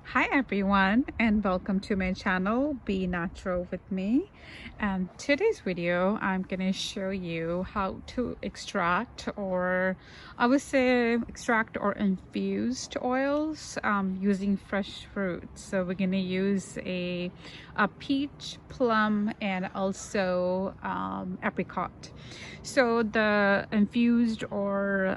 Hi everyone, and welcome to my channel Be Natural with me. And today's video I'm going to show you how to extract, or I would say extract or infused oils using fresh fruits. So we're going to use a peach, plum, and also apricot. So the infused or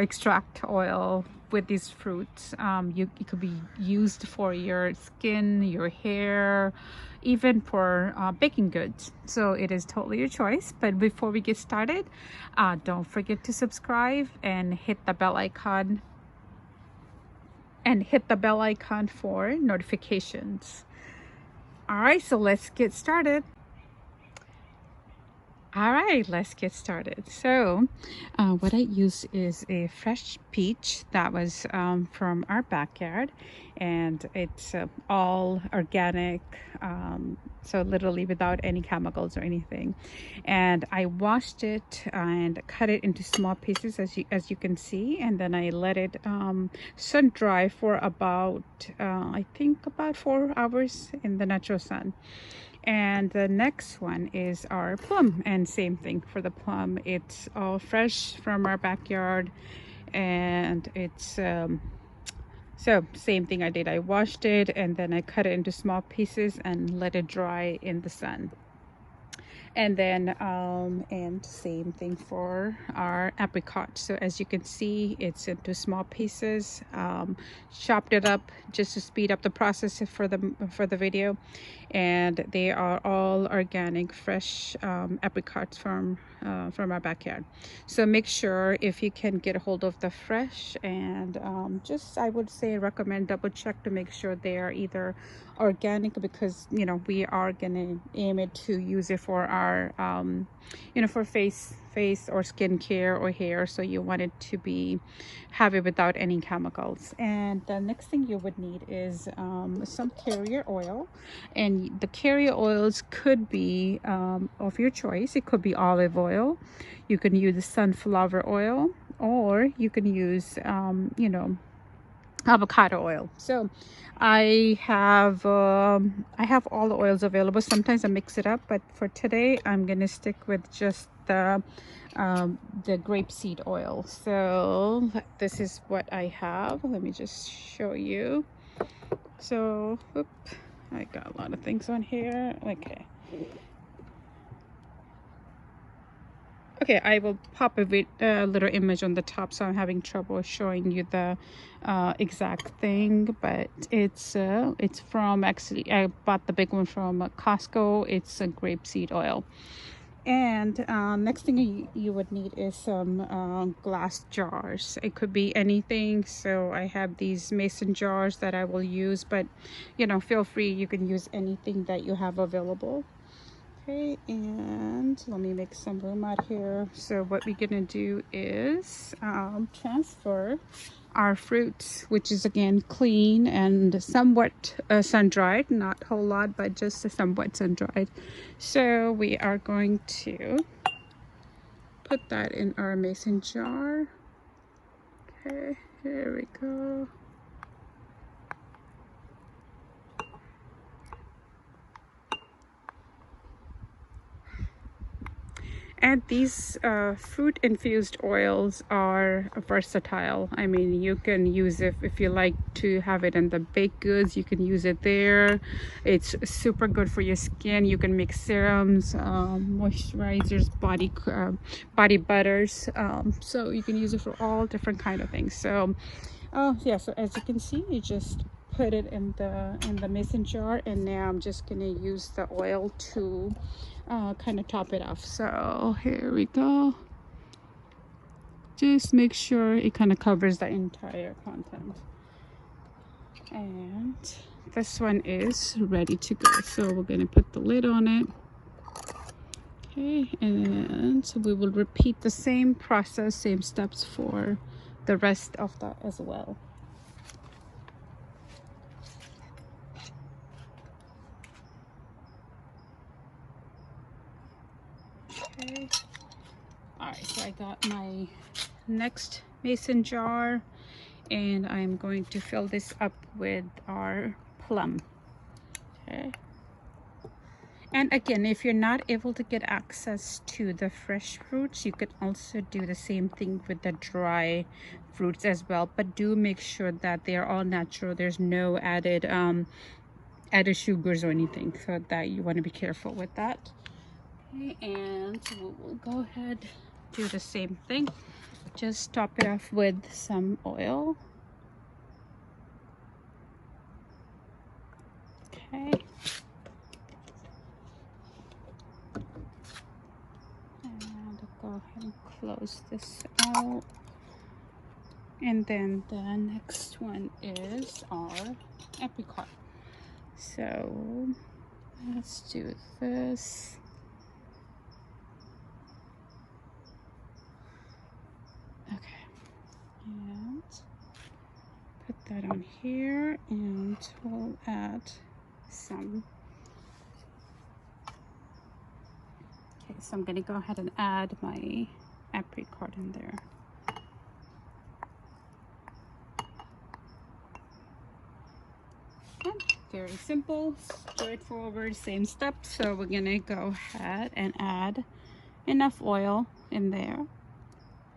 extract oil with these fruits, it could be used for your skin, your hair, even for baking goods. So it is totally your choice. But before we get started, don't forget to subscribe and hit the bell icon for notifications. All right, so let's get started. All right, let's get started. So what I use is a fresh peach that was from our backyard, and it's all organic, so literally without any chemicals or anything. And I washed it and cut it into small pieces, as you can see, and then I let it sun dry for about I think about 4 hours in the natural sun. And the next one is our plum, and same thing for the plum. It's all fresh from our backyard, and it's so same thing I did. I washed it and then I cut it into small pieces and let it dry in the sun. And then and same thing for our apricot. So as you can see, it's into small pieces, chopped it up just to speed up the process for the video. And they are all organic, fresh apricots from our backyard. So make sure, if you can, get a hold of the fresh, and just, I would say, recommend double check to make sure they are either organic, because we are gonna aim it to use it for our for face or skincare or hair. So you want it to have it without any chemicals. And the next thing you would need is some carrier oil, and the carrier oils could be of your choice. It could be olive oil, you can use sunflower oil, or you can use avocado oil. So I have all the oils available. Sometimes I mix it up, but for today I'm gonna stick with just the grapeseed oil. So this is what I have. Let me just show you. So I got a lot of things on here. Okay, I will pop a little image on the top, so I'm having trouble showing you the exact thing, but it's from, actually I bought the big one from Costco. It's a grapeseed oil. And next thing you would need is some glass jars. It could be anything. So I have these mason jars that I will use, but feel free, you can use anything that you have available. Okay, and let me make some room out here. So what we're gonna do is transfer our fruits, which is again clean and somewhat sun-dried, not a whole lot, but just somewhat sun-dried. So we are going to put that in our mason jar. Okay, here we go. And these fruit infused oils are versatile. I mean, you can use it if you like to have it in the baked goods. You can use it there. It's super good for your skin. You can make serums, moisturizers, body butters. So you can use it for all different kind of things. So yeah, so as you can see, you just put it in the mason jar, and now I'm just gonna use the oil to kind of top it off. So here we go. Just make sure it kind of covers the entire content. And this one is ready to go. So we're gonna put the lid on it. Okay, and so we will repeat the same process, same steps for the rest of that as well. Okay. All right, so I got my next mason jar, and I'm going to fill this up with our plum. Okay. And again, if you're not able to get access to the fresh fruits, you could also do the same thing with the dry fruits as well, but do make sure that they're all natural. There's no added sugars or anything, so that you want to be careful with that. Okay, and we'll go ahead, do the same thing. Just top it off with some oil. Okay. And I'll go ahead and close this out. And then the next one is our apricot. So let's do this. Okay. And put that on here, and we'll add some. Okay, so I'm going to go ahead and add my apricot in there. Okay, very simple, straightforward, same steps. So we're going to go ahead and add enough oil in there.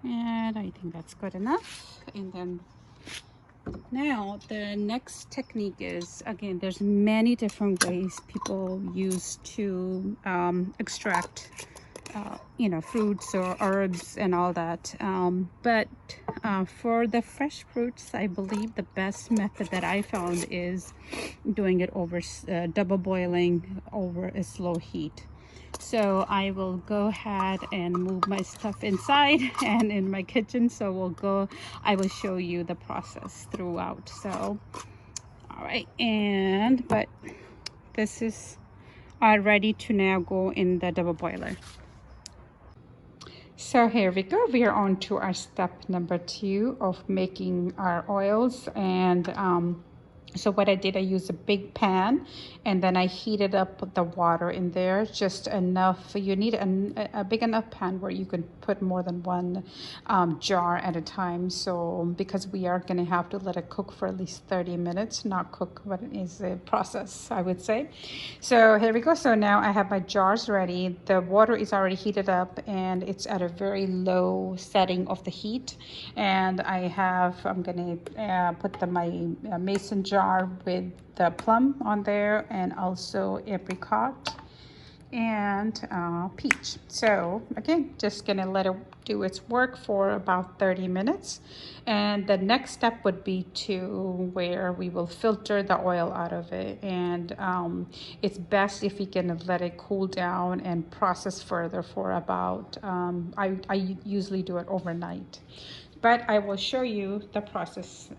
And I think that's good enough. And then now the next technique is, again, there's many different ways people use to extract you know, fruits or herbs and all that, but for the fresh fruits, I believe the best method that I found is doing it over double boiling over a slow heat. So I will go ahead and move my stuff inside and in my kitchen, so I will show you the process throughout. So all right, but this is all ready to now go in the double boiler. So here we go. We are on to our step number 2 of making our oils. And so what I did, I used a big pan, and then I heated up the water in there just enough. You need a big enough pan where you can put more than one jar at a time. So because we are going to have to let it cook for at least 30 minutes, not cook, but it is a process, I would say. So here we go. So now I have my jars ready. The water is already heated up, and it's at a very low setting of the heat. And I'm going to put my mason jar with the plum on there, and also apricot and peach. So again, just gonna let it do its work for about 30 minutes. And the next step would be to where we will filter the oil out of it. And it's best if you can let it cool down and process further for about, I usually do it overnight. But I will show you the process.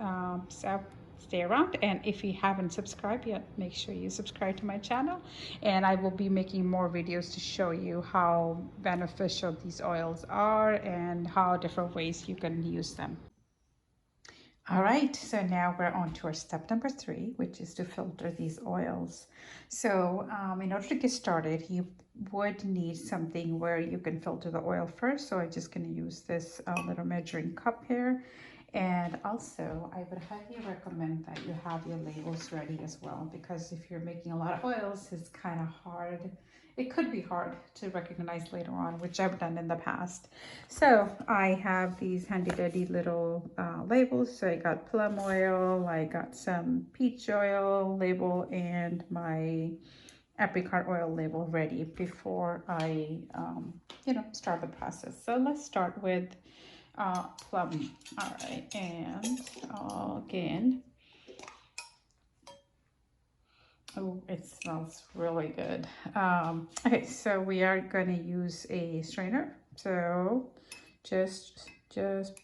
So stay around, and if you haven't subscribed yet, make sure you subscribe to my channel, and I will be making more videos to show you how beneficial these oils are and how different ways you can use them. All right, so now we're on to our step number 3, which is to filter these oils. So in order to get started, you would need something where you can filter the oil first. So I'm just going to use this little measuring cup here. And also, I would highly recommend that you have your labels ready as well, because if you're making a lot of oils, it's kind of hard. It could be hard to recognize later on, which I've done in the past. So I have these handy dandy little labels. So I got plum oil, I got some peach oil label, and my apricot oil label ready before I, start the process. So let's start with plum. All right, and again, oh, it smells really good. Okay, so we are going to use a strainer. So just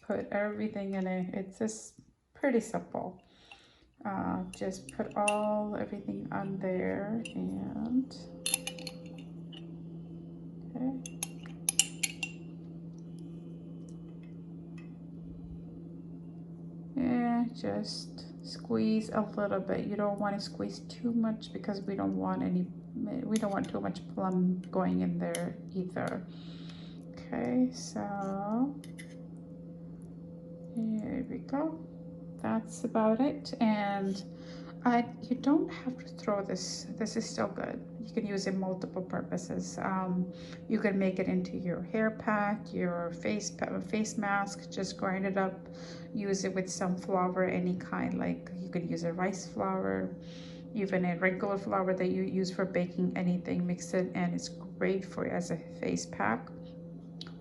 put everything in it. It's just pretty simple. Just put everything on there, and okay. Yeah, just squeeze a little bit. You don't want to squeeze too much because we don't want too much plum going in there either. Okay, so we go. That's about it. And you don't have to throw this. This is still good. You can use it multiple purposes. You can make it into your hair pack, your face mask. Just grind it up. Use it with some flour, any kind. Like you could use a rice flour, even a regular flour that you use for baking anything. Mix it, and it's great for you as a face pack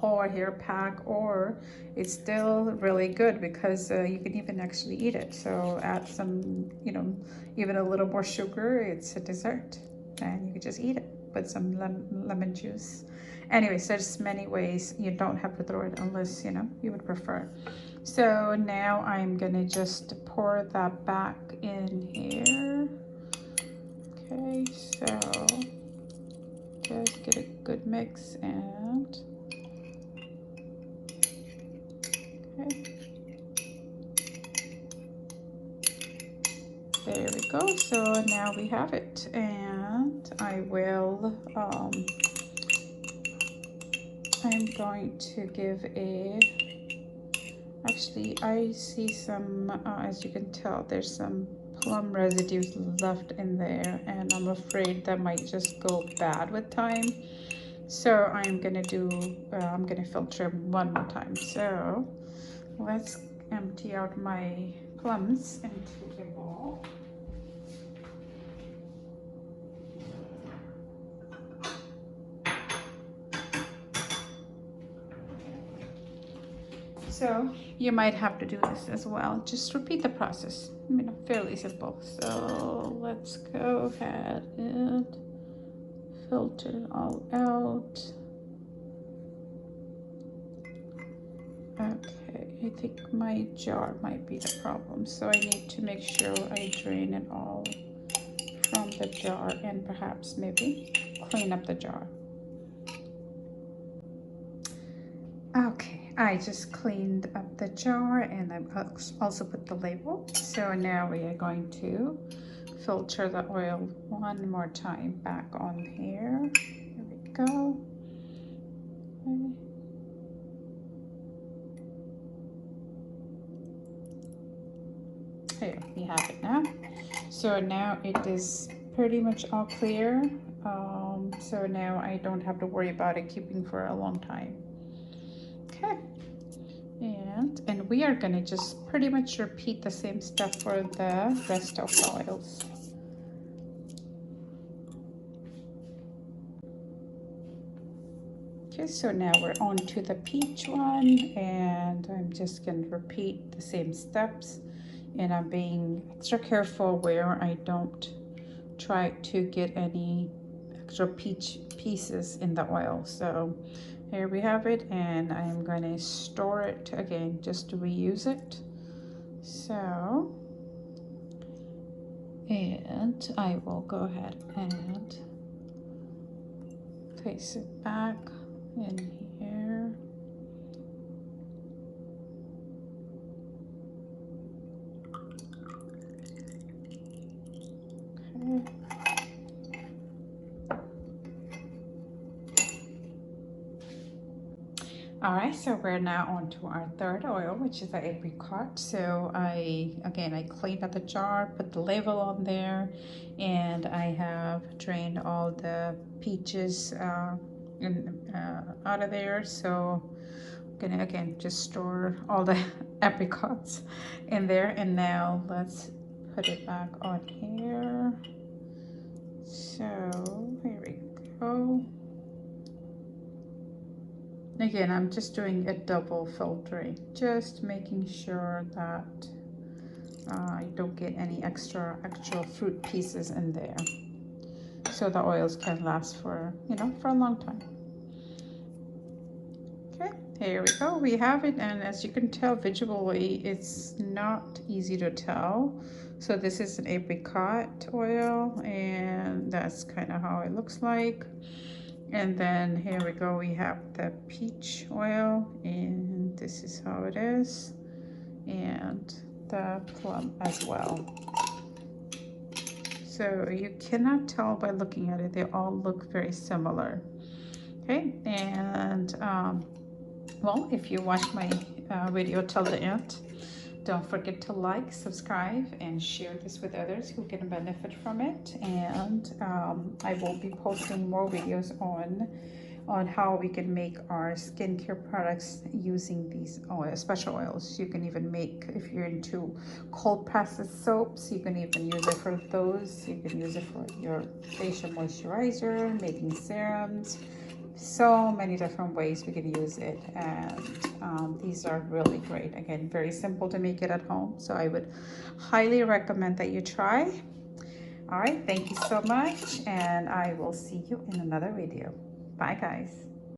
or hair pack, or it's still really good because you can even actually eat it. So add some, you know, even a little more sugar. It's a dessert and you can just eat it. Put some lemon juice. Anyways, there's many ways. You don't have to throw it unless, you know, you would prefer. So now I'm gonna just pour that back in here. Okay, so just get a good mix and okay. There we go. So now we have it, and I will I'm going to give a, actually I see some as you can tell, there's some plum residues left in there, and I'm afraid that might just go bad with time. So I'm gonna filter one more time. So let's empty out my plums into a bowl. So you might have to do this as well. Just repeat the process. You know, fairly simple. So let's go ahead and filter it all out. Okay, I think my jar might be the problem. So I need to make sure I drain it all from the jar and perhaps maybe clean up the jar. Okay, I just cleaned up the jar and I also put the label. So now we are going to filter the oil one more time back on here. Here we go. Okay. Here we have it now. So now it is pretty much all clear. So now I don't have to worry about it keeping for a long time. Okay. And we are gonna just pretty much repeat the same stuff for the rest of the oils. Okay, so now we're on to the peach one, and I'm just gonna repeat the same steps, and I'm being extra careful where I don't try to get any extra peach pieces in the oil. So here we have it, and I'm going to store it again just to reuse it. So, and I will go ahead and place it back in here. Okay. All right, so we're now on to our third oil, which is the apricot. So I cleaned out the jar, put the label on there, and I have drained all the peaches out of there. So I'm gonna again just store all the apricots in there, and now let's put it back on here. So here we go. Again, I'm just doing a double filtering, just making sure that I don't get any extra fruit pieces in there, so the oils can last for, you know, for a long time. Okay, here we go, we have it, and as you can tell visually, it's not easy to tell. So this is an apricot oil, and that's kind of how it looks like. And then here we go, we have the peach oil, and this is how it is, and the plum as well. So you cannot tell by looking at it, they all look very similar. Okay, and well, if you watch my video till the end, don't forget to like, subscribe, and share this with others who can benefit from it. And I will be posting more videos on how we can make our skincare products using these special oils. You can even make, if you're into cold pressed soaps, you can even use it for those. You can use it for your facial moisturizer, making serums. So many different ways we can use it, and these are really great. Again, very simple to make it at home, so I would highly recommend that you try. All right, thank you so much, and I will see you in another video. Bye guys.